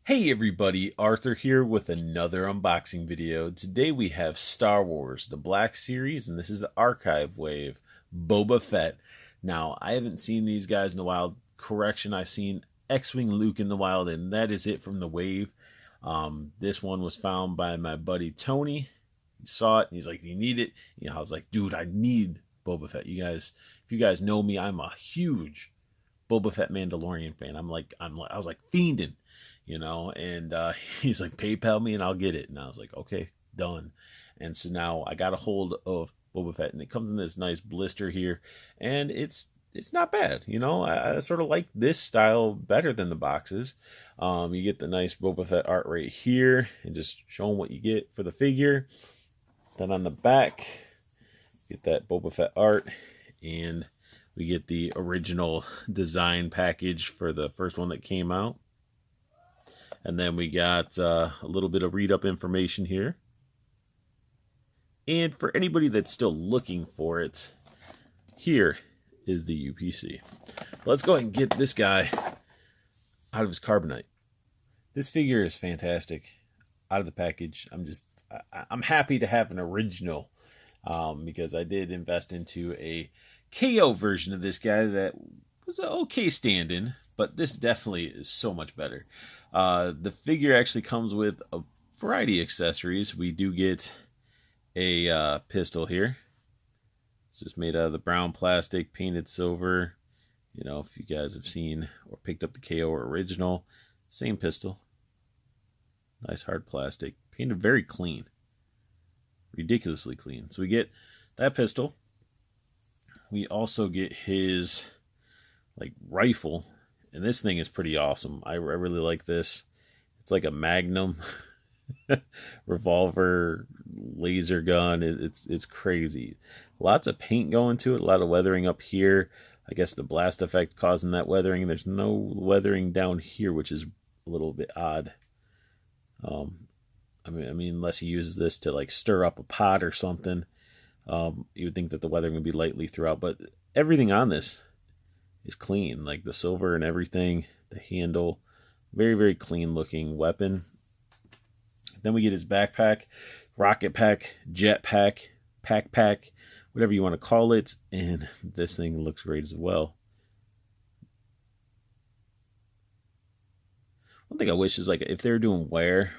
Hey everybody, Arthur here with another unboxing video. Today we have Star Wars, the Black Series, and this is the Archive Wave, Boba Fett. Now, I haven't seen these guys in the wild. Correction, I've seen X-Wing Luke in the wild, and that is it from the wave. This one was found by my buddy Tony. He saw it, and he's like, you need it? You know, I was like, dude, I need Boba Fett. You guys, if you guys know me, I'm a huge Boba Fett Mandalorian fan. I was like fiending. And he's like, PayPal me and I'll get it. And I was like, okay, done. And so now I got a hold of Boba Fett, and it comes in this nice blister here, and it's not bad. I sort of like this style better than the boxes. You get the nice Boba Fett art right here, and just showing what you get for the figure. Then on the back, get that Boba Fett art, and we get the original design package for the first one that came out. And then we got a little bit of read-up information here. And for anybody that's still looking for it, here is the UPC. Let's go ahead and get this guy out of his carbonite. This figure is fantastic. Out of the package, I'm happy to have an original because I did invest into a KO version of this guy that was an okay stand-in, but this definitely is so much better. The figure actually comes with a variety of accessories. We do get a pistol here. It's just made out of the brown plastic, painted silver. If you guys have seen or picked up the KO original, same pistol. Nice hard plastic, painted very clean, ridiculously clean. So we get that pistol. We also get his rifle. And this thing is pretty awesome. I really like this. It's like a Magnum revolver laser gun. It's crazy. Lots of paint going to it. A lot of weathering up here. I guess the blast effect causing that weathering. There's no weathering down here, which is a little bit odd. I mean, unless he uses this to stir up a pot or something, you would think that the weathering would be lightly throughout. But everything on this is clean, like the silver and everything, the handle, very, very clean looking weapon. Then we get his backpack, rocket pack, jet pack, pack, whatever you want to call it, and this thing looks great as well. One thing I wish is if they were doing wear,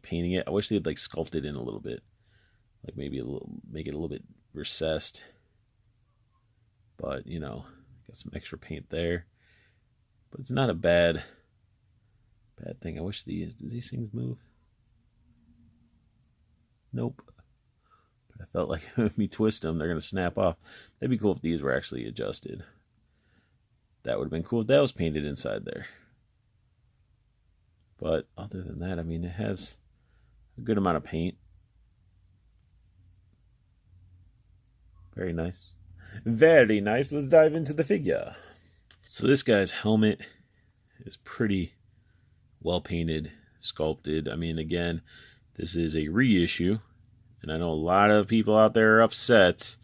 painting it, I wish they'd sculpt it in a little bit, maybe make it a little bit recessed, but got some extra paint there, but it's not a bad thing. I wish do these things move? Nope. But I felt like if we twist them, they're going to snap off. That'd be cool if these were actually adjusted. That would have been cool if that was painted inside there. But other than that, it has a good amount of paint. Very nice. Very nice. Let's dive into the figure. So this guy's helmet is pretty well painted, sculpted. Again, this is a reissue, and I know a lot of people out there are upset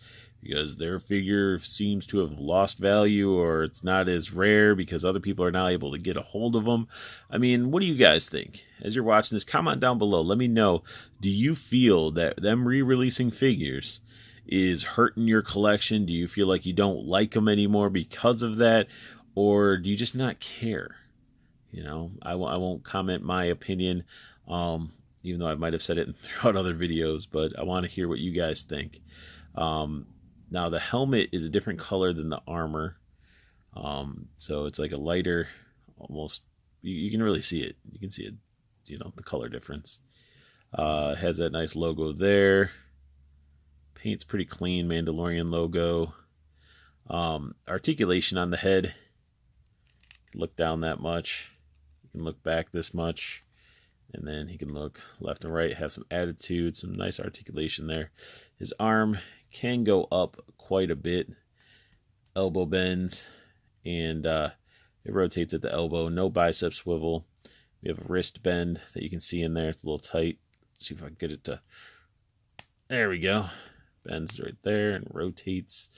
because their figure seems to have lost value, or it's not as rare because other people are now able to get a hold of them. What do you guys think? As you're watching this, comment down below. Let me know, do you feel that them re-releasing figures is hurting your collection? Do you feel like you don't like them anymore because of that? Or do you just not care? I won't comment my opinion, even though I might have said it throughout other videos, but I want to hear what you guys think. Now, the helmet is a different color than the armor. So it's like a lighter, almost, you can really see it. You can see it, the color difference. It has that nice logo there. Paint's pretty clean, Mandalorian logo. Articulation on the head. Look down that much. You can look back this much. And then he can look left and right. Have some attitude, some nice articulation there. His arm can go up quite a bit. Elbow bend. And it rotates at the elbow. No bicep swivel. We have a wrist bend that you can see in there. It's a little tight. Let's see if I can get it to... There we go. Bends right there and rotates,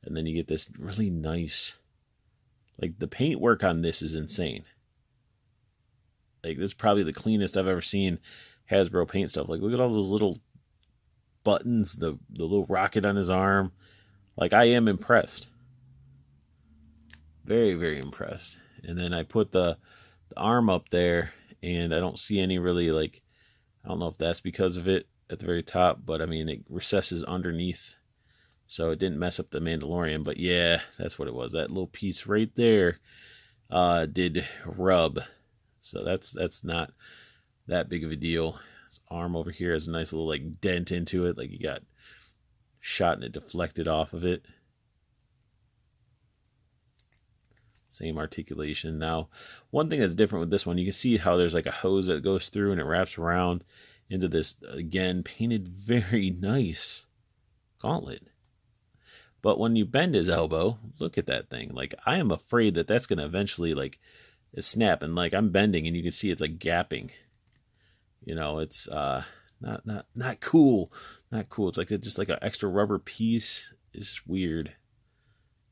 and then you get this really nice, the paint work on this is insane. Like, this is probably the cleanest I've ever seen Hasbro paint stuff. Like, look at all those little buttons, the little rocket on his arm. Like, I am impressed. Very, very impressed. And then I put the arm up there, and I don't see any really, like, I don't know if that's because of it at the very top, but I mean, it recesses underneath, so it didn't mess up the Mandalorian. But yeah, that's what it was. That little piece right there did rub. So that's not that big of a deal. His arm over here has a nice little like dent into it, like you got shot and it deflected off of it. Same articulation. Now, one thing that's different with this one, you can see how there's like a hose that goes through and it wraps around into this, again, painted very nice gauntlet. But when you bend his elbow, look at that thing. Like, I am afraid that that's going to eventually, like, snap. And, like, I'm bending and you can see it's, like, gapping. You know, it's not cool. Not cool. It's like just like an extra rubber piece. It's weird.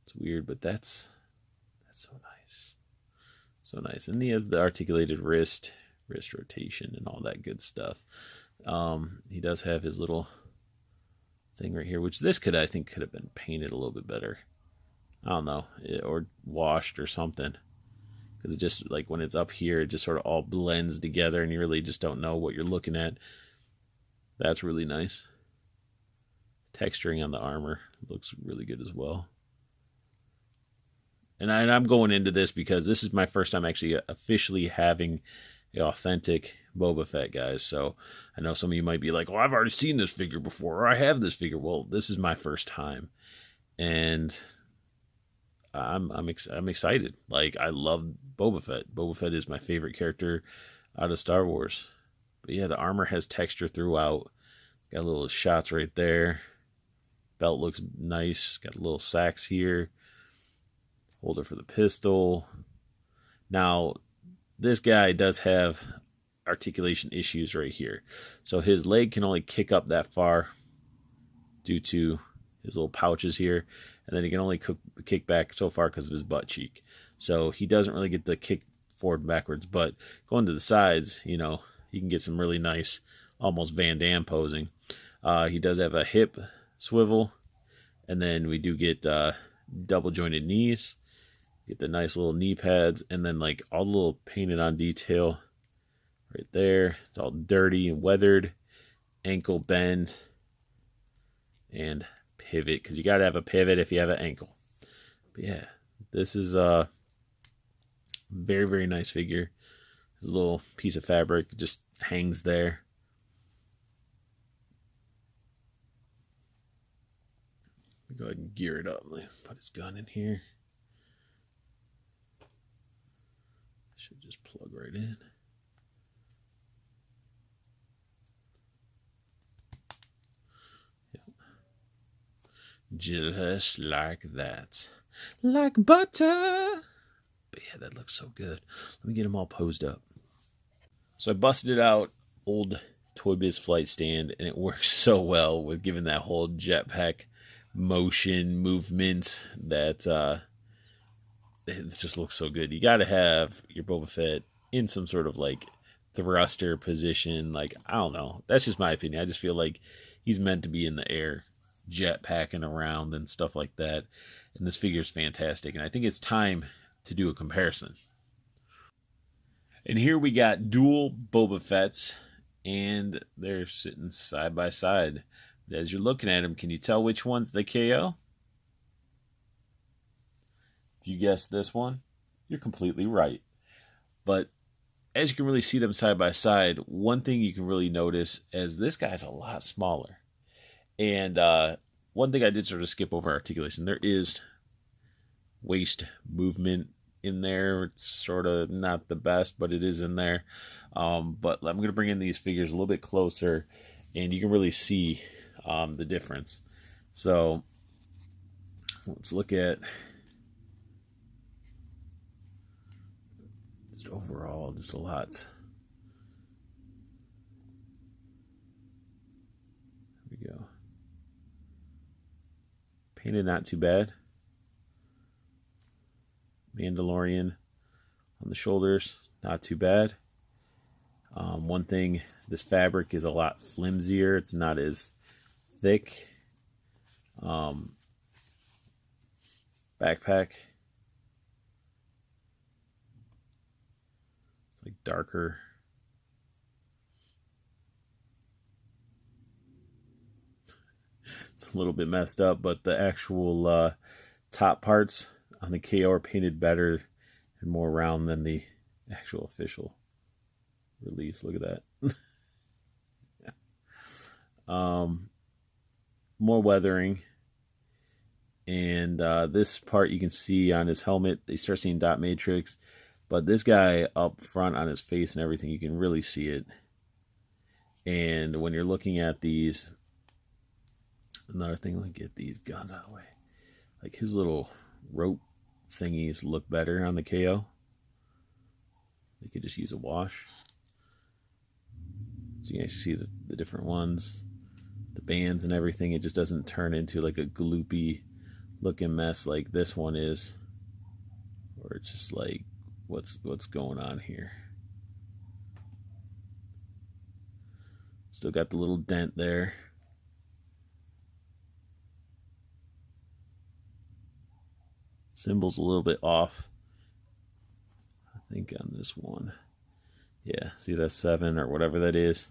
It's weird, but that's so nice. So nice. And he has the articulated wrist rotation and all that good stuff. He does have his little thing right here, which this I think could have been painted a little bit better. I don't know, or washed or something. Because it just, like, when it's up here, it just sort of all blends together and you really just don't know what you're looking at. That's really nice. Texturing on the armor looks really good as well. And I'm going into this because this is my first time actually officially having the authentic Boba Fett, guys. So I know some of you might be like, well, I've already seen this figure before, or I have this figure. Well, this is my first time. And I'm excited. Like, I love Boba Fett. Boba Fett is my favorite character out of Star Wars. But yeah, the armor has texture throughout. Got little shots right there. Belt looks nice. Got little sacks here. Holder for the pistol. Now, this guy does have articulation issues right here. So his leg can only kick up that far due to his little pouches here. And then he can only kick back so far because of his butt cheek. So he doesn't really get the kick forward and backwards. But going to the sides, you know, he can get some really nice, almost Van Damme posing. He does have a hip swivel. And then we do get double jointed knees. Get the nice little knee pads, and then like all the little painted on detail right there. It's all dirty and weathered. Ankle bend and pivot, because you got to have a pivot if you have an ankle. But yeah, this is a very, very nice figure. This little piece of fabric just hangs there. Go ahead and gear it up. Put his gun in here. Should just plug right in. Yep. Just like that. Like butter. But yeah, that looks so good. Let me get them all posed up. So I busted out old Toy Biz flight stand, and it works so well with giving that whole jetpack motion movement that it just looks so good. You got to have your Boba Fett in some sort of like thruster position. Like, I don't know. That's just my opinion. I just feel like he's meant to be in the air, jetpacking around and stuff like that. And this figure is fantastic. And I think it's time to do a comparison. And here we got dual Boba Fett's, and they're sitting side by side. As you're looking at them, can you tell which one's the KO? If you guessed this one, you're completely right. But as you can really see them side by side, one thing you can really notice is this guy's a lot smaller. And one thing I did sort of skip over articulation. There is waist movement in there. It's sort of not the best, but it is in there. But I'm going to bring in these figures a little bit closer, and you can really see the difference. So let's look at just overall, just a lot. Here we go. Painted not too bad. Mandalorian on the shoulders, not too bad. One thing, this fabric is a lot flimsier. It's not as thick. Backpack. It's like darker. It's a little bit messed up, but the actual top parts on the KO are painted better and more round than the actual official release. Look at that. More weathering. And this part you can see on his helmet. They start seeing dot matrix. But this guy up front on his face and everything, you can really see it. And when you're looking at these, another thing, let me get these guns out of the way. Like his little rope thingies look better on the KO. They could just use a wash. So you can actually see the different ones, the bands and everything. It just doesn't turn into like a gloopy looking mess like this one is, or it's just like what's going on here. Still got the little dent there. Symbol's a little bit off, I think, on this one. Yeah, see that 7 or whatever that is,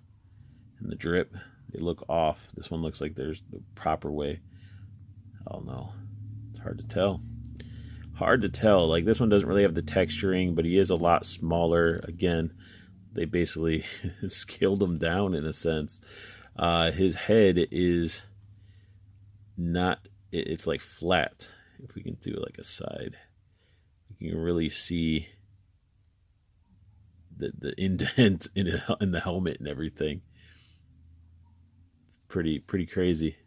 and the drip, they look off. This one looks like there's the proper way. I don't know. It's hard to tell. Hard to tell. Like this one doesn't really have the texturing, but he is a lot smaller. Again, they basically scaled him down in a sense. His head is not, it's like flat. If we can do like a side, you can really see the indent in the helmet and everything. It's pretty crazy.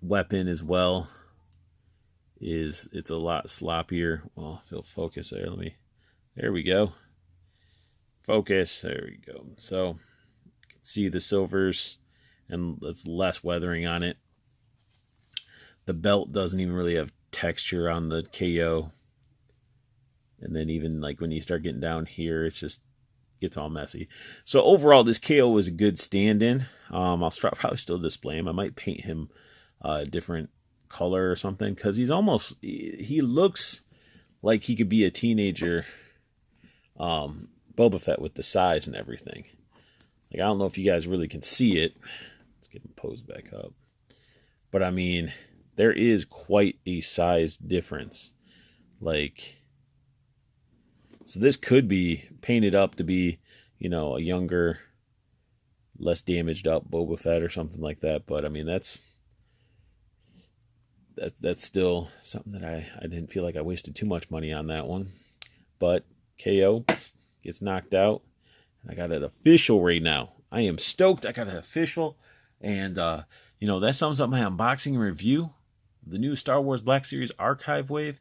Weapon as well it's a lot sloppier. Well, if it'll focus there, there we go. Focus, there we go. So you can see the silvers and it's less weathering on it. The belt doesn't even really have texture on the KO. And then even like when you start getting down here, it's just gets all messy. So overall, this KO was a good stand-in. I'll probably still display him. I might paint him a different color or something, because he looks like he could be a teenager Boba Fett with the size and everything. Like, I don't know if you guys really can see it. Let's get him posed back up. But I mean, there is quite a size difference. Like, so this could be painted up to be, you know, a younger, less damaged up Boba Fett or something like that. But I mean, that's still something that I didn't feel like I wasted too much money on that one. But KO gets knocked out, and I got it official right now. I am stoked. I got it official, and you know, that sums up my unboxing and review of the new Star Wars Black Series Archive Wave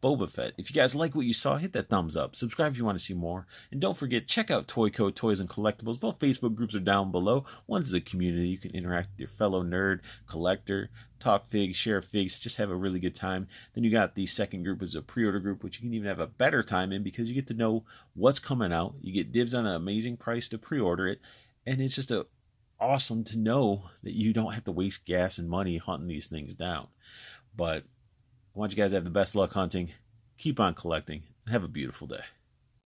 Boba Fett. If you guys like what you saw, hit that thumbs up. Subscribe if you want to see more. And don't forget, check out Toyco, Toys and Collectibles. Both Facebook groups are down below. One's the community. You can interact with your fellow nerd, collector, talk figs, share figs, just have a really good time. Then you got the second group is a pre-order group, which you can even have a better time in because you get to know what's coming out. You get dibs on an amazing price to pre-order it. And it's just awesome to know that you don't have to waste gas and money hunting these things down. But I want you guys to have the best luck hunting. Keep on collecting and have a beautiful day.